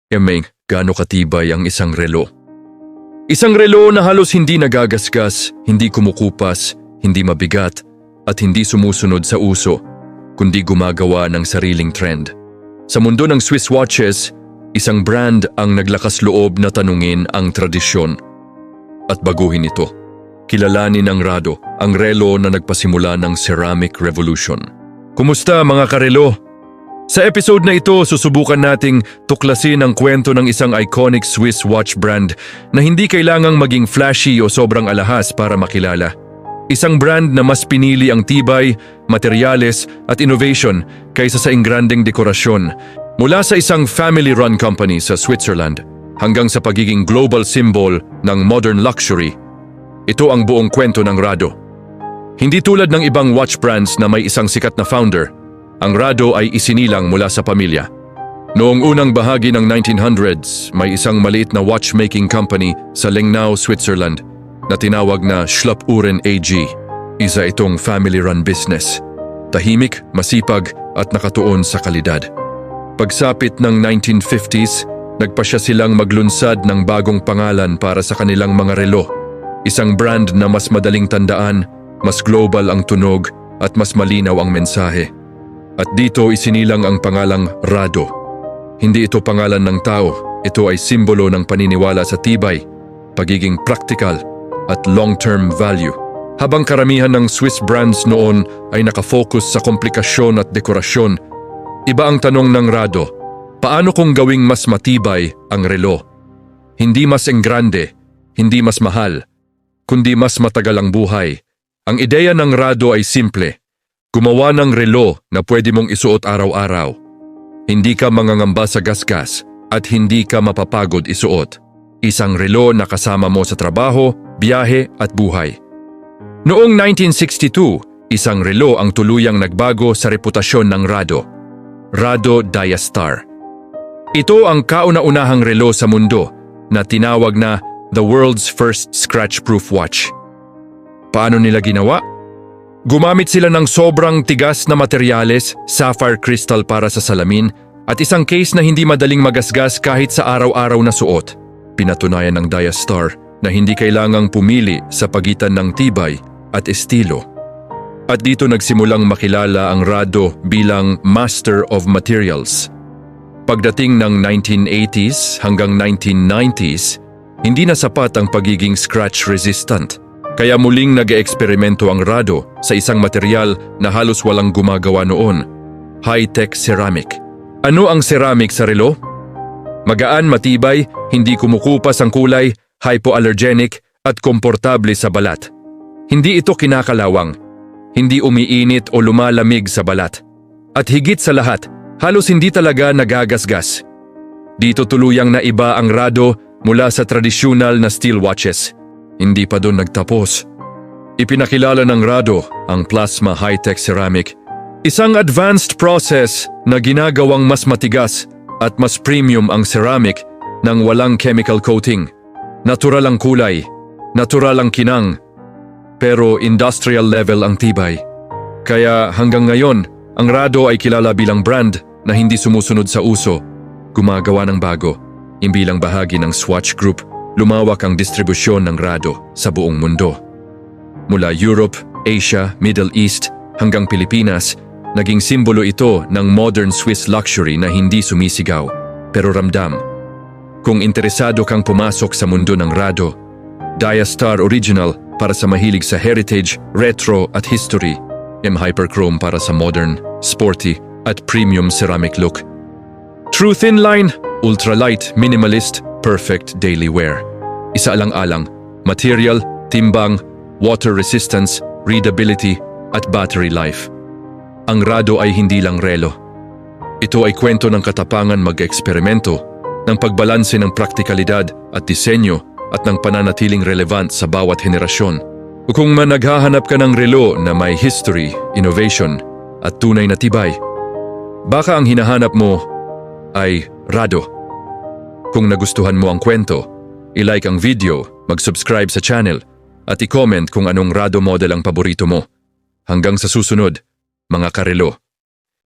Gaano katibay ang isang relo? Isang relo na halos hindi nagagasgas, hindi kumukupas, hindi mabigat, at hindi sumusunod sa uso, kundi gumagawa ng sariling trend. Sa mundo ng Swiss watches, isang brand ang naglakas loob na tanungin ang tradisyon at baguhin ito. Kilalanin ang Rado, ang relo na nagpasimula ng ceramic revolution. Kumusta mga karelo? Sa episode na ito, susubukan nating tuklasin ang kwento ng isang iconic Swiss watch brand na hindi kailangang maging flashy o sobrang alahas para makilala. Isang brand na mas pinili ang tibay, materyales at innovation kaysa sa ingranding dekorasyon. Mula sa isang family-run company sa Switzerland hanggang sa pagiging global symbol ng modern luxury, ito ang buong kwento ng Rado. Hindi tulad ng ibang watch brands na may isang sikat na founder, ang Rado ay isinilang mula sa pamilya. Noong unang bahagi ng 1900s, may isang maliit na watchmaking company sa Lengnau, Switzerland na tinawag na Schluppuhren AG. Isa itong family-run business. Tahimik, masipag at nakatuon sa kalidad. Pagsapit ng 1950s, nagpasya silang maglunsad ng bagong pangalan para sa kanilang mga relo. Isang brand na mas madaling tandaan, mas global ang tunog at mas malinaw ang mensahe. At dito isinilang ang pangalang Rado. Hindi ito pangalan ng tao, ito ay simbolo ng paniniwala sa tibay, pagiging practical at long-term value. Habang karamihan ng Swiss brands noon ay nakafocus sa komplikasyon at dekorasyon, iba ang tanong ng Rado, paano kung gawing mas matibay ang relo? Hindi mas engrande, hindi mas mahal, kundi mas matagal ang buhay. Ang ideya ng Rado ay simple, gumawa ng relo na pwede mong isuot araw-araw. Hindi ka mangangamba sa gasgas at hindi ka mapapagod isuot. Isang relo na kasama mo sa trabaho, biyahe at buhay. Noong 1962, isang relo ang tuluyang nagbago sa reputasyon ng Rado. Rado Diastar. Ito ang kauna-unahang relo sa mundo na tinawag na the world's first scratch-proof watch. Paano nila ginawa? Gumamit sila ng sobrang tigas na materyales, sapphire crystal para sa salamin, at isang case na hindi madaling magasgas kahit sa araw-araw na suot. Pinatunayan ng Diastar na hindi kailangang pumili sa pagitan ng tibay at estilo. At dito nagsimulang makilala ang Rado bilang Master of Materials. Pagdating ng 1980s hanggang 1990s, hindi na sapat ang pagiging scratch-resistant. Kaya muling nag-eeksperimento ang Rado sa isang material na halos walang gumagawa noon, high-tech ceramic. Ano ang ceramic sa relo? Magaan, matibay, hindi kumukupas ang kulay, hypoallergenic at komportable sa balat. Hindi ito kinakalawang, hindi umiinit o lumalamig sa balat. At higit sa lahat, halos hindi talaga nagagasgas. Dito tuluyang naiba ang Rado mula sa tradisyonal na steel watches. Hindi pa doon nagtapos. Ipinakilala ng Rado ang plasma high-tech ceramic, isang advanced process na ginagawang mas matigas at mas premium ang ceramic nang walang chemical coating. Natural ang kulay, natural ang kinang, pero industrial level ang tibay. Kaya hanggang ngayon, ang Rado ay kilala bilang brand na hindi sumusunod sa uso, gumagawa ng bago. Bilang bahagi ng Swatch Group, lumawak ang distribusyon ng Rado sa buong mundo. Mula Europe, Asia, Middle East hanggang Pilipinas, naging simbolo ito ng modern Swiss luxury na hindi sumisigaw, pero ramdam. Kung interesado kang pumasok sa mundo ng Rado, Diastar Original para sa mahilig sa heritage, retro at history, Hyperchrome para sa modern, sporty at premium ceramic look. True thin line, ultralight, minimalist, perfect daily wear. Isa alang-alang, material, timbang, water resistance, readability at battery life. Ang Rado ay hindi lang relo. Ito ay kwento ng katapangan mag-eksperimento, ng pagbalanse ng praktikalidad at disenyo at ng pananatiling relevant sa bawat henerasyon. Kung naghahanap ka ng relo na may history, innovation at tunay na tibay, baka ang hinahanap mo ay Rado. Kung nagustuhan mo ang kwento, i-like ang video, mag-subscribe sa channel at i-comment kung anong Rado model ang paborito mo. Hanggang sa susunod, mga karelo.